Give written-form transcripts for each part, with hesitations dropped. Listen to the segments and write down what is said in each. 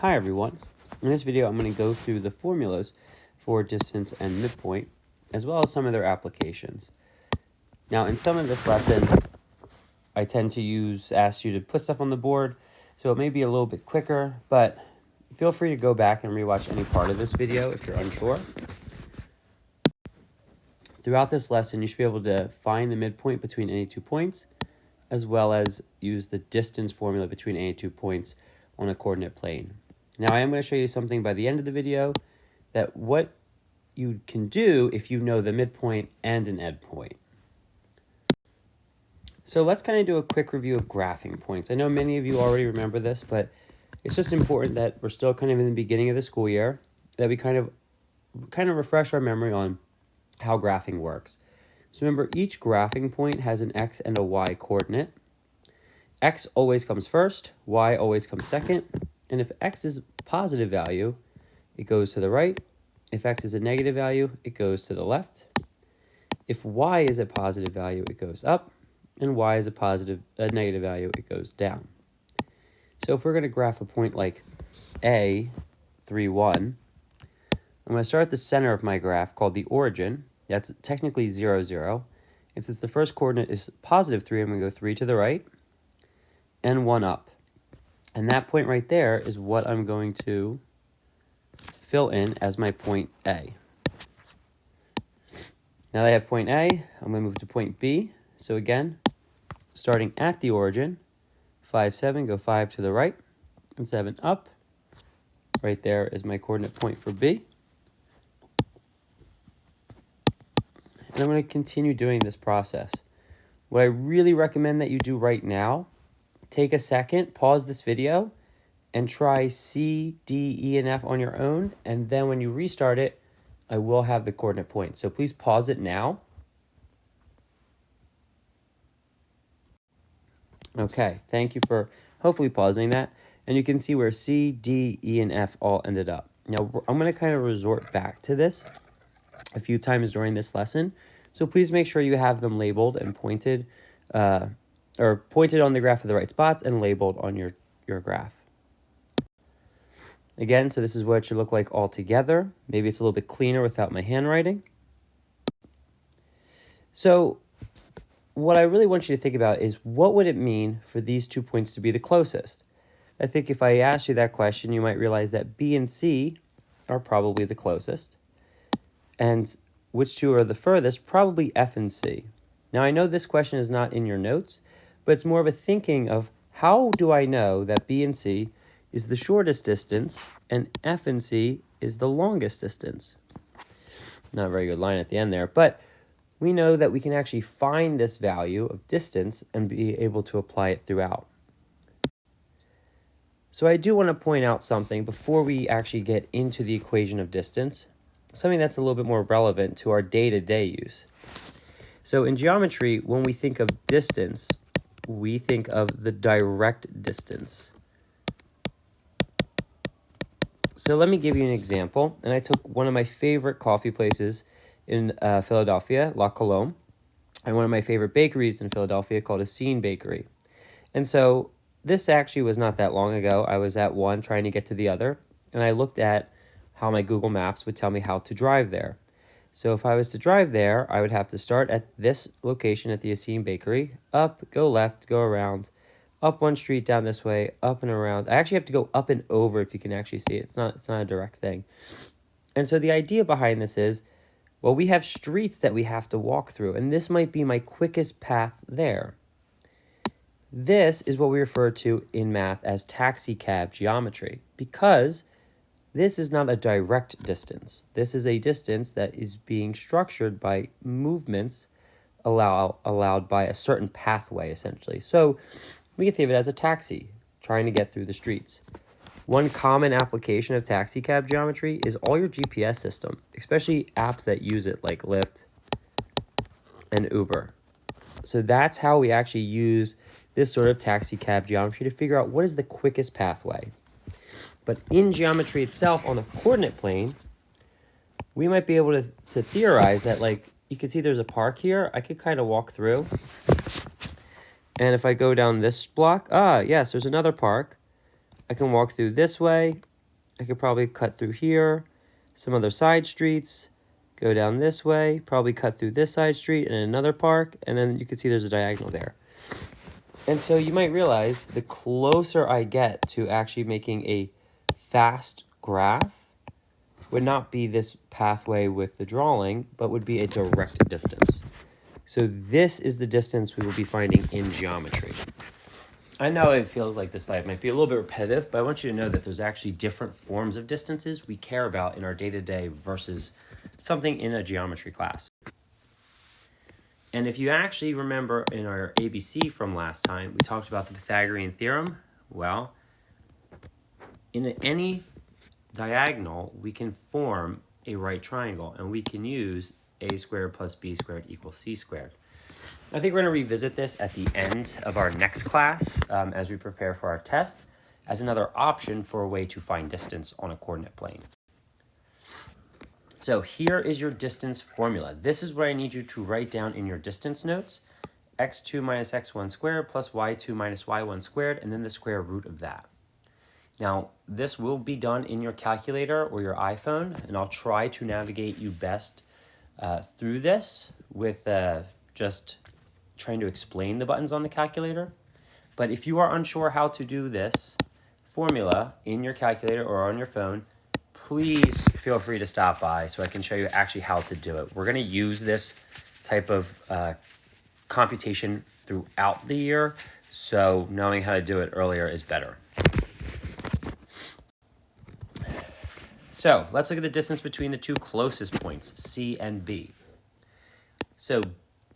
Hi everyone. In this video I'm going to go through the formulas for distance and midpoint, as well as some of their applications. Now in some of this lesson, I tend to ask you to put stuff on the board, so it may be a little bit quicker, but feel free to go back and rewatch any part of this video if you're unsure. Throughout this lesson, you should be able to find the midpoint between any 2 points, as well as use the distance formula between any 2 points on a coordinate plane. Now I am going to show you something by the end of the video that what you can do if you know the midpoint and an endpoint. So let's kind of do a quick review of graphing points. I know many of you already remember this, but it's just important that we're still kind of in the beginning of the school year, that we kind of refresh our memory on how graphing works. So remember, each graphing point has an x and a y coordinate. X always comes first, y always comes second, and if x is a positive value, it goes to the right. If x is a negative value, it goes to the left. If y is a positive value, it goes up, and y is a negative value, it goes down. So if we're going to graph a point like A, 3, 1, I'm going to start at the center of my graph called the origin. That's technically 0, 0. And since the first coordinate is positive 3, I'm going to go 3 to the right and 1 up. And that point right there is what I'm going to fill in as my point A. Now that I have point A, I'm going to move to point B. So again, starting at the origin, 5, 7, go 5 to the right and 7 up. Right there is my coordinate point for B. And I'm going to continue doing this process. What I really recommend that you do right now, take a second, pause this video, and try C, D, E, and F on your own. And then when you restart it, I will have the coordinate point. So please pause it now. Okay, thank you for hopefully pausing that. And you can see where C, D, E, and F all ended up. Now, I'm going to kind of resort back to this a few times during this lesson. So please make sure you have them labeled and pointed, or pointed on the graph at the right spots and labeled on your graph. Again, so this is what it should look like all together. Maybe it's a little bit cleaner without my handwriting. So what I really want you to think about is, what would it mean for these 2 points to be the closest? I think if I asked you that question, you might realize that B and C are probably the closest. And which two are the furthest? Probably F and C. Now I know this question is not in your notes, but it's more of a thinking of, how do I know that B and C is the shortest distance and F and C is the longest distance? Not a very good line at the end there, but we know that we can actually find this value of distance and be able to apply it throughout. So I do want to point out something before we actually get into the equation of distance, something that's a little bit more relevant to our day-to-day use. So in geometry, when we think of distance, we think of the direct distance. So let me give you an example. And I took one of my favorite coffee places in Philadelphia, La Colombe, and one of my favorite bakeries in Philadelphia called Essene Bakery. And so this actually was not that long ago. I was at one trying to get to the other, and I looked at how my Google Maps would tell me how to drive there. So if I was to drive there, I would have to start at this location at the Essene Bakery, up, go left, go around, up one street, down this way, up and around. I actually have to go up and over, if you can actually see it. It's not a direct thing. And so the idea behind this is, well, we have streets that we have to walk through, and this might be my quickest path there. This is what we refer to in math as taxi cab geometry, because this is not a direct distance. This is a distance that is being structured by movements allowed by a certain pathway, essentially. So we can think of it as a taxi trying to get through the streets. One common application of taxi cab geometry is all your GPS system, especially apps that use it like Lyft and Uber. So that's how we actually use this sort of taxi cab geometry to figure out what is the quickest pathway. But in geometry itself, on the coordinate plane, we might be able to theorize that, like, you can see there's a park here. I could kind of walk through. And if I go down this block, yes, there's another park. I can walk through this way I could probably cut through here, some other side streets, go down this way, probably cut through this side street and another park, and then you can see there's a diagonal there. And so you might realize the closer I get to actually making a fast graph would not be this pathway with the drawing, but would be a direct distance. So this is the distance we will be finding in geometry. I know it feels like this slide might be a little bit repetitive, but I want you to know that there's actually different forms of distances we care about in our day-to-day versus something in a geometry class. And if you actually remember in our ABC from last time, we talked about the Pythagorean theorem. Well, in any diagonal, we can form a right triangle, and we can use a squared plus b squared equals c squared. I think we're going to revisit this at the end of our next class as we prepare for our test as another option for a way to find distance on a coordinate plane. So here is your distance formula. This is what I need you to write down in your distance notes. x2 minus x1 squared plus y2 minus y1 squared, and then the square root of that. Now, this will be done in your calculator or your iPhone, and I'll try to navigate you best through this with just trying to explain the buttons on the calculator. But if you are unsure how to do this formula in your calculator or on your phone, please feel free to stop by so I can show you actually how to do it. We're going to use this type of computation throughout the year, so knowing how to do it earlier is better. So let's look at the distance between the two closest points, C and B. So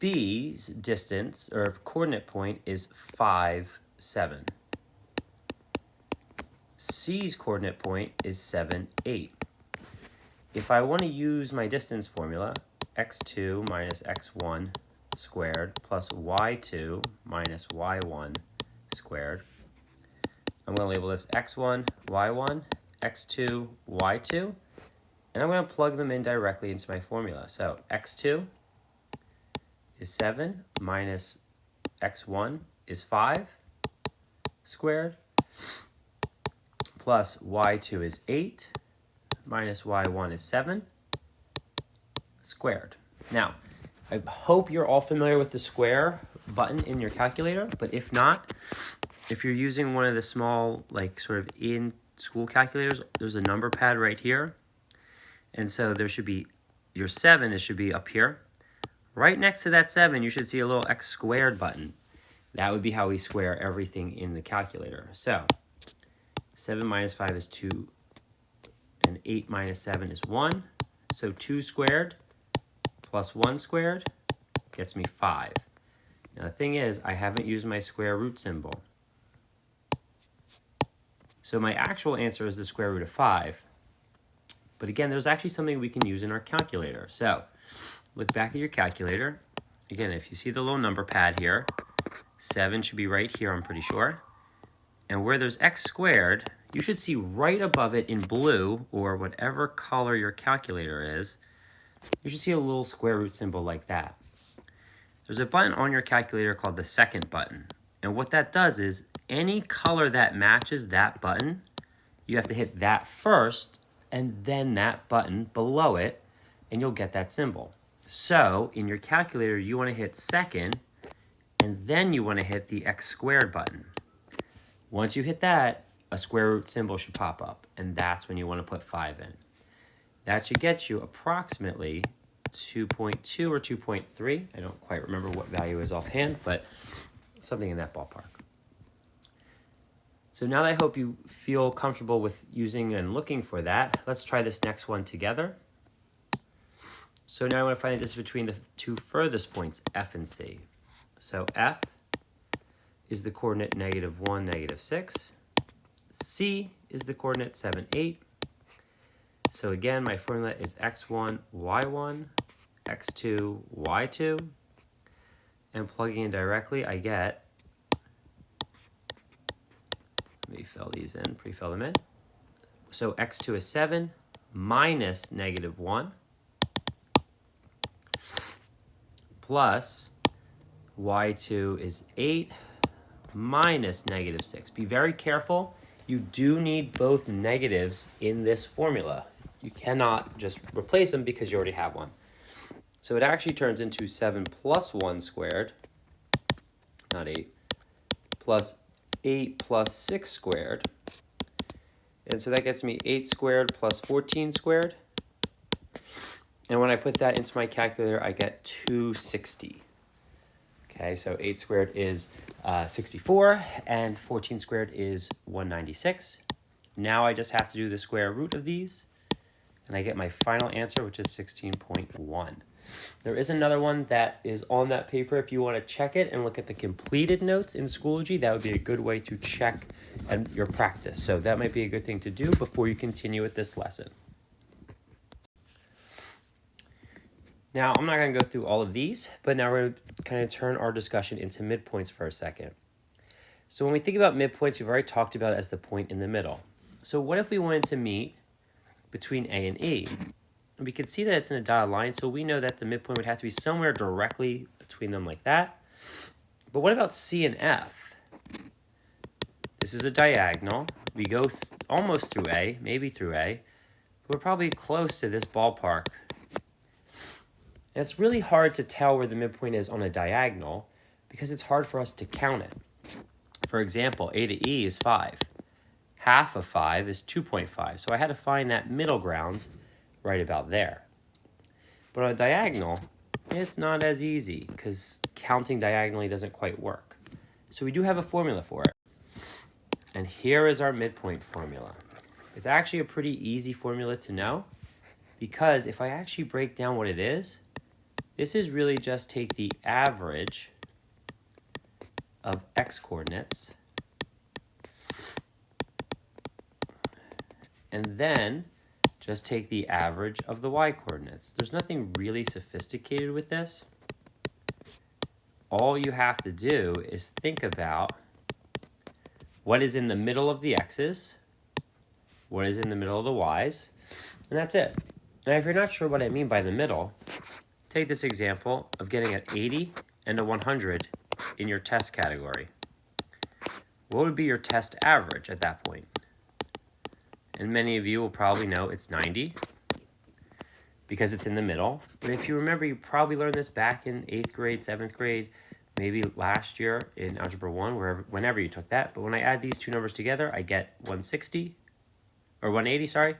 B's distance, or coordinate point, is 5, 7. C's coordinate point is 7, 8. If I want to use my distance formula, x2 minus x1 squared plus y2 minus y1 squared, I'm going to label this x1, y1, x2, y2, and I'm going to plug them in directly into my formula. So x2 is 7 minus x1 is 5 squared plus y2 is 8 minus y1 is 7 squared. Now, I hope you're all familiar with the square button in your calculator, but if not, if you're using one of the small, like sort of in-school calculators, there's a number pad right here. And so there should be your 7, it should be up here. Right next to that 7, you should see a little x squared button. That would be how we square everything in the calculator. So 7 minus 5 is 2, and 8 minus 7 is 1. So 2 squared plus 1 squared gets me 5. Now the thing is, I haven't used my square root symbol. So my actual answer is the square root of 5. But again, there's actually something we can use in our calculator. So look back at your calculator. Again, if you see the little number pad here, 7 should be right here, I'm pretty sure. And where there's x squared, you should see right above it in blue, or whatever color your calculator is, you should see a little square root symbol like that. There's a button on your calculator called the second button. And what that does is, any color that matches that button, you have to hit that first, and then that button below it, and you'll get that symbol. So in your calculator, you want to hit second, and then you want to hit the x squared button. Once you hit that, a square root symbol should pop up, and that's when you want to put 5 in. That should get you approximately 2.2 or 2.3. I don't quite remember what value is offhand, but something in that ballpark. So now that I hope you feel comfortable with using and looking for that, let's try this next one together. So now I want to find the distance between the two furthest points, F and C. So F is the coordinate -1, -6. C is the coordinate 7, 8. So again, my formula is x1, y1, x2, y2. And plugging in directly, I get, let me fill these in, pre-fill them in. So x2 is 7 minus -1 plus y2 is 8 minus -6. Be very careful. you do need both negatives in this formula. You cannot just replace them because you already have one. So it actually turns into 7 plus 1 squared, not 8, plus 8 plus 6 squared. And so that gets me 8 squared plus 14 squared. And when I put that into my calculator, I get 260. Okay, so 8 squared is 64, and 14 squared is 196. Now I just have to do the square root of these, and I get my final answer, which is 16.1. There is another one that is on that paper. If you want to check it and look at the completed notes in Schoology, that would be a good way to check your practice. So that might be a good thing to do before you continue with this lesson. Now, I'm not going to go through all of these, but now we're going to kind of turn our discussion into midpoints for a second. So when we think about midpoints, we've already talked about it as the point in the middle. So what if we wanted to meet between A and E? And we can see that it's in a dotted line, so we know that the midpoint would have to be somewhere directly between them like that. But what about C and F? This is a diagonal. We go almost through A, maybe through A. We're probably close to this ballpark. And it's really hard to tell where the midpoint is on a diagonal because it's hard for us to count it. For example, A to E is 5. Half of 5 is 2.5. So I had to find that middle ground right about there. But on a diagonal, it's not as easy because counting diagonally doesn't quite work. So we do have a formula for it. And here is our midpoint formula. It's actually a pretty easy formula to know because if I actually break down what it is, this is really just take the average of x coordinates and then just take the average of the y coordinates. There's nothing really sophisticated with this. All you have to do is think about what is in the middle of the x's, what is in the middle of the y's, and that's it. Now, if you're not sure what I mean by the middle, take this example of getting an 80 and a 100 in your test category. What would be your test average at that point? And many of you will probably know it's 90 because it's in the middle. But if you remember, you probably learned this back in 8th grade, 7th grade, maybe last year in Algebra 1, whenever you took that. But when I add these two numbers together, I get 160, or 180, sorry,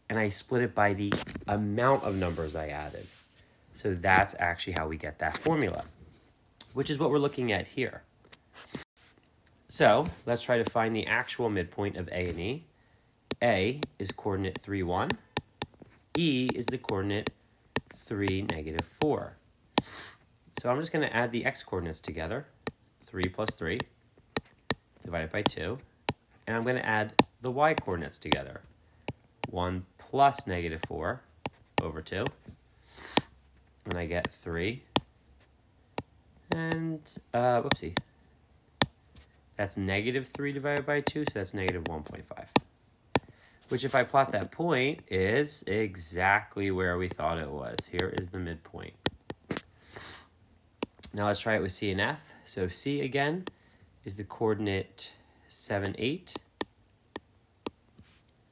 and I split it by the amount of numbers I added. So that's actually how we get that formula, which is what we're looking at here. So let's try to find the actual midpoint of A and E. A is coordinate 3, 1. E is the coordinate 3, negative 4. So I'm just going to add the x coordinates together. 3 plus 3 divided by 2. And I'm going to add the y coordinates together. 1 plus negative 4 over 2. And I get 3. And, whoopsie. That's negative 3 divided by 2, so that's negative 1.5. Which, if I plot that point, is exactly where we thought it was. Here is the midpoint. Now let's try it with C and F. So C, again, is the coordinate 7, 8.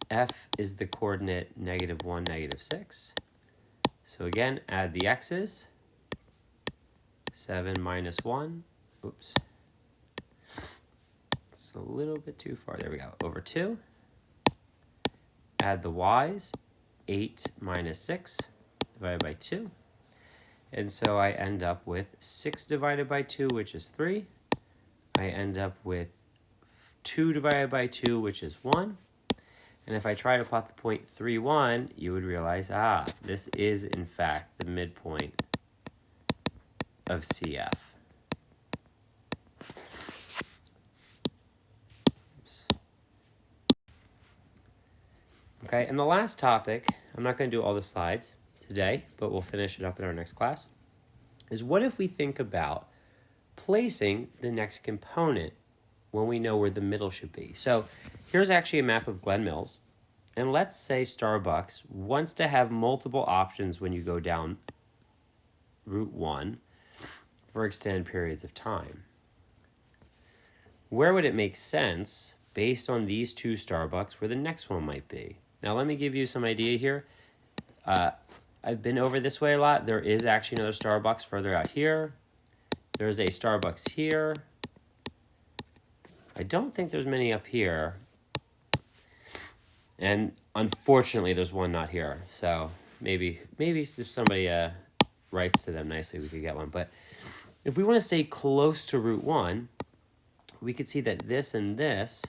F is the coordinate negative 1, negative 6. So again, add the x's. 7 minus 1. Oops. It's a little bit too far. There we go. Over 2. Add the y's. 8 minus 6 divided by 2. And so I end up with 6 divided by 2, which is 3. I end up with 2 divided by 2, which is 1. And if I try to plot the point 3, 1, you would realize, this is, in fact, the midpoint of CF. Okay, and the last topic, I'm not going to do all the slides today, but we'll finish it up in our next class, is what if we think about placing the next component when we know where the middle should be. So here's actually a map of Glen Mills, and let's say Starbucks wants to have multiple options when you go down Route 1 for extended periods of time. Where would it make sense based on these two Starbucks where the next one might be. Now let me give you some idea here. I've been over this way a lot. There is actually another Starbucks further out here. There's a Starbucks here. I don't think there's many up here. And unfortunately, there's one not here. So maybe if somebody writes to them nicely, we could get one. But if we want to stay close to Route 1, we could see that this and this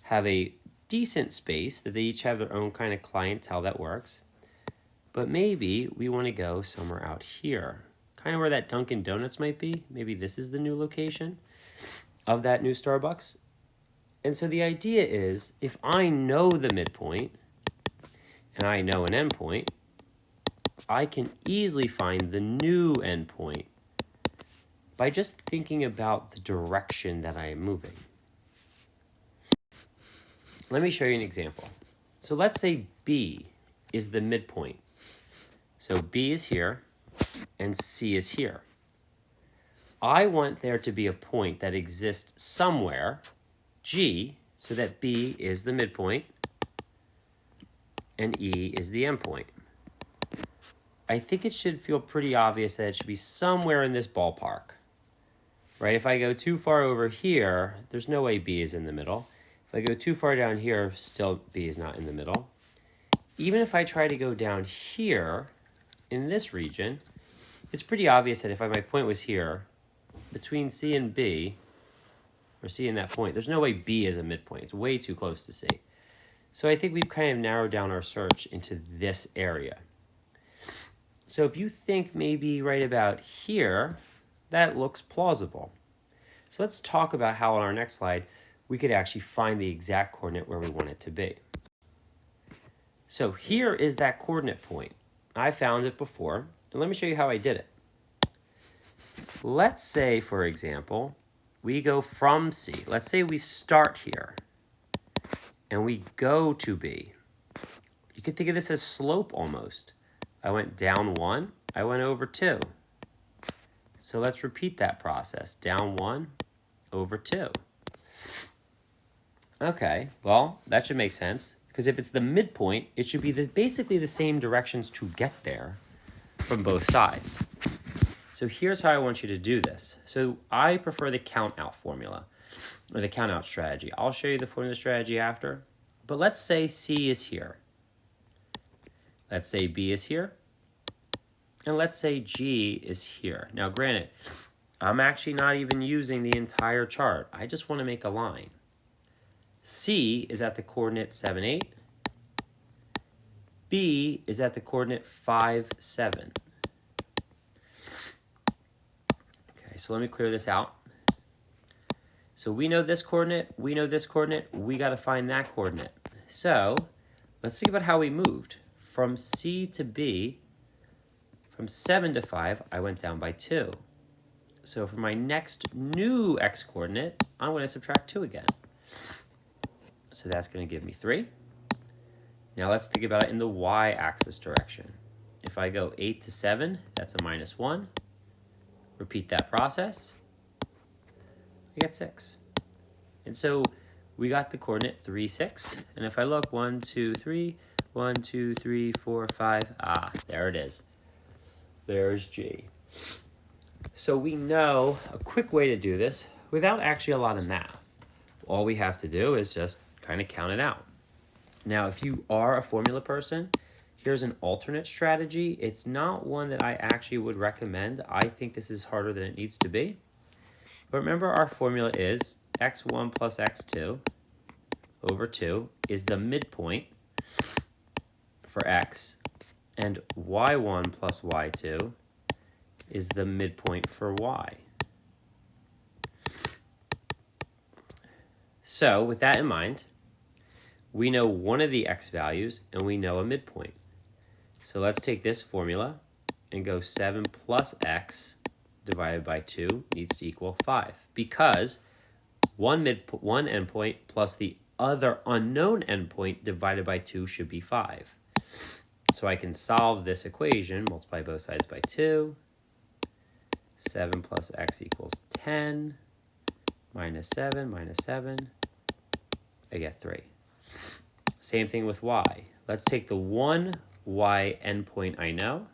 have a decent space, that they each have their own kind of clientele that works. But maybe we want to go somewhere out here, kind of where that Dunkin' Donuts might be. Maybe this is the new location of that new Starbucks. And so the idea is, if I know the midpoint and I know an endpoint, I can easily find the new endpoint by just thinking about the direction that I am moving. Let me show you an example. So let's say B is the midpoint. So B is here and C is here. I want there to be a point that exists somewhere, G, so that B is the midpoint and E is the endpoint. I think it should feel pretty obvious that it should be somewhere in this ballpark, right? If I go too far over here, there's no way B is in the middle. If I go too far down here, still B is not in the middle. Even if I try to go down here in this region, it's pretty obvious that if my point was here, between C and B, or C and that point, there's no way B is a midpoint. It's way too close to C. So I think we've kind of narrowed down our search into this area. So if you think maybe right about here, that looks plausible. So let's talk about how on our next slide, we could actually find the exact coordinate where we want it to be. So here is that coordinate point. I found it before, and let me show you how I did it. Let's say, for example, we go from C. Let's say we start here, and we go to B. You can think of this as slope almost. I went down 1, I went over 2. So let's repeat that process. Down 1, over 2. Okay, well, that should make sense. Because if it's the midpoint, it should be basically the same directions to get there from both sides. So here's how I want you to do this. So I prefer the count out formula, or the count out strategy. I'll show you the formula strategy after. But let's say C is here. Let's say B is here. And let's say G is here. Now granted, I'm actually not even using the entire chart. I just want to make a line. C is at the coordinate 7, 8. B is at the coordinate 5, 7. Okay, so let me clear this out. So we know this coordinate, we know this coordinate, we got to find that coordinate. So let's think about how we moved. From C to B, from 7 to 5, I went down by 2. So for my next new x coordinate, I'm going to subtract 2 again. So that's going to give me 3. Now let's think about it in the y-axis direction. If I go 8 to 7, that's a -1. Repeat that process. I get 6. And so we got the coordinate 3, 6. And if I look, 1, 2, 3, 1, 2, 3, 4, 5. Ah, there it is. There's G. So we know a quick way to do this without actually a lot of math. All we have to do is just kind of count it out. Now, if you are a formula person, here's an alternate strategy. It's not one that I actually would recommend. I think this is harder than it needs to be. But remember, our formula is x1 plus x2 over 2 is the midpoint for x, and y1 plus y2 is the midpoint for y. So with that in mind, we know one of the x values and we know a midpoint. So let's take this formula and go 7 plus x divided by 2 needs to equal 5, because one endpoint plus the other unknown endpoint divided by 2 should be 5. So I can solve this equation, multiply both sides by 2. 7 plus x equals 10, minus 7, I get 3. Same thing with y. Let's take the one y endpoint I know,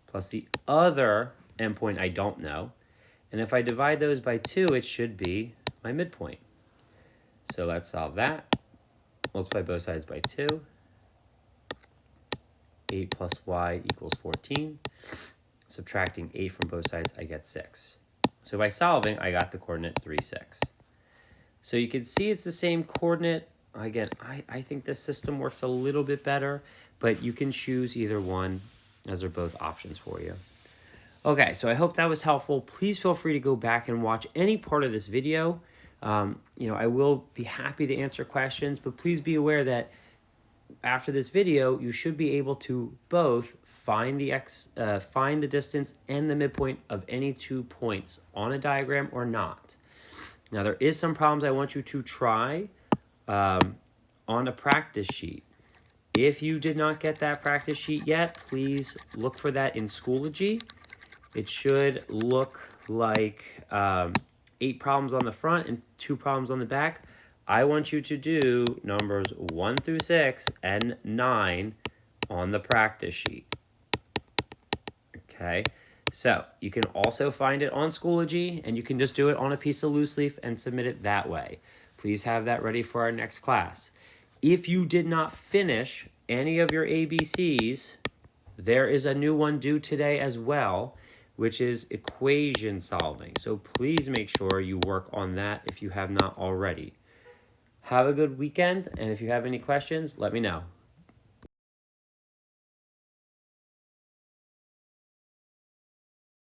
plus the other endpoint I don't know. And if I divide those by 2, it should be my midpoint. So let's solve that. Multiply both sides by 2. 8 plus y equals 14. Subtracting 8 from both sides, I get 6. So by solving, I got the coordinate 3, 6. So you can see it's the same coordinate. Again, I think this system works a little bit better, but you can choose either one, as they're both options for you. Okay, so I hope that was helpful. Please feel free to go back and watch any part of this video. I will be happy to answer questions, but please be aware that after this video, you should be able to both find the distance and the midpoint of any 2 points on a diagram or not. Now, there is some problems I want you to try on a practice sheet. If you did not get that practice sheet yet, please look for that in Schoology. It should look like 8 problems on the front and 2 problems on the back. I want you to do numbers 1 through 6 and 9 on the practice sheet. Okay, so you can also find it on Schoology, and you can just do it on a piece of loose leaf and submit it that way. Please have that ready for our next class. If you did not finish any of your ABCs, there is a new one due today as well, which is equation solving. So please make sure you work on that if you have not already. Have a good weekend, and if you have any questions, let me know.